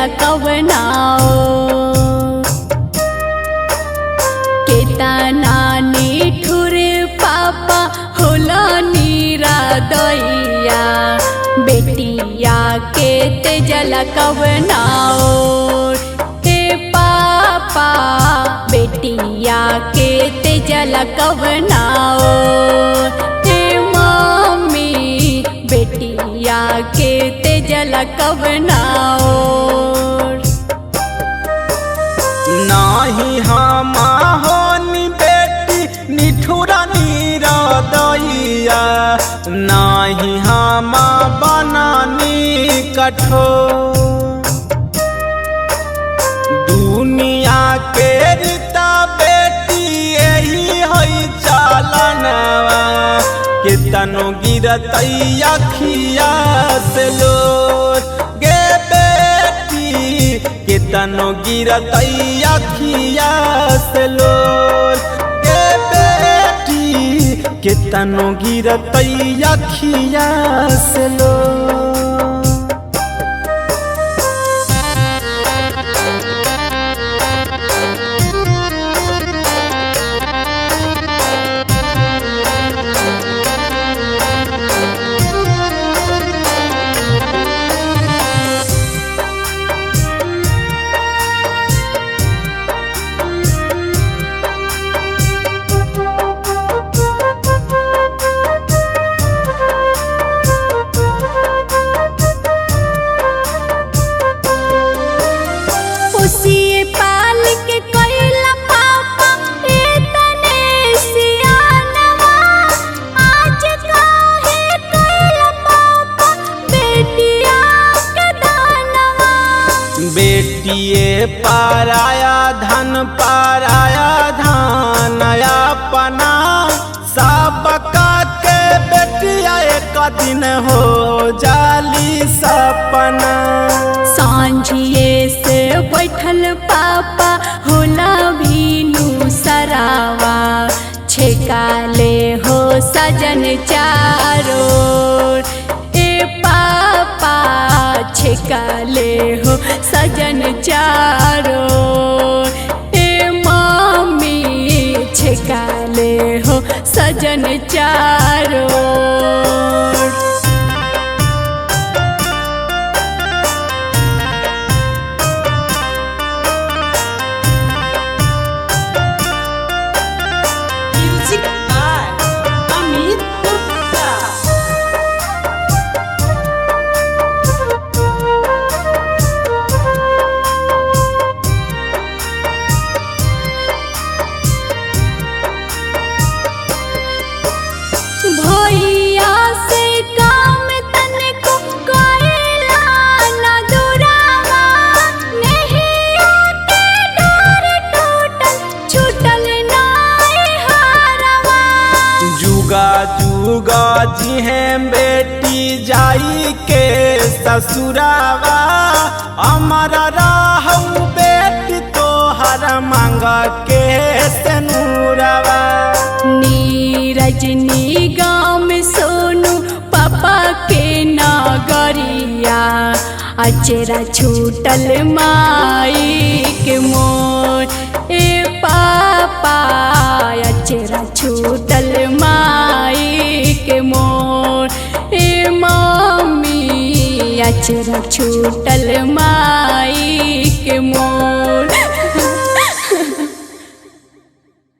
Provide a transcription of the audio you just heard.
कवनाओ केतना निठुर पापा होला निरादइया बेटिया के तेजल कवनाओ हे पापा बेटिया के तेजल कवनाओ हे मम्मी बेटिया के तेजल कवनाओ नाही हम होनी बेटी निठुरा निरादइया नाही हम बनानी कठोर दुनिया के रीता बेटी यही होई चालनवा केतनो गिरतैया खिया से लोर गे बेटी केतनो गिरतैया खिया से लोर गे बेटी केतनो गिरतैया खिया से लोर पाल के कोइला पापा इतने सियानवा आज काहे कोइला पापा बेटिया के दानवा बेटिए पाराया धन अपना सबका के बेटिया एक दिन हो जाली सपना सांझिए से बैठल पापा होला भीनु सरावा छेकाले हो सजन चारों ए पापा छेकाले हो सजन चारों ए मम्मी छेकाले हो सजन चारों भैया से काम तनको कोइला न दुरावा नहीं आके डोर टूटल छूटल नाई हारवा जुगा जुगा जी हैं बेटी जाई के ससुरावा हमारा राहु बेटी तोहर मांग के सनुरावा रजनी गाँव में सोनू पापा के नगरिया अचेरा छूटल माई के मोर ए पापा अचेरा छूटल माई के मोर ए मम्मी अचेरा छूटल माई के मोर।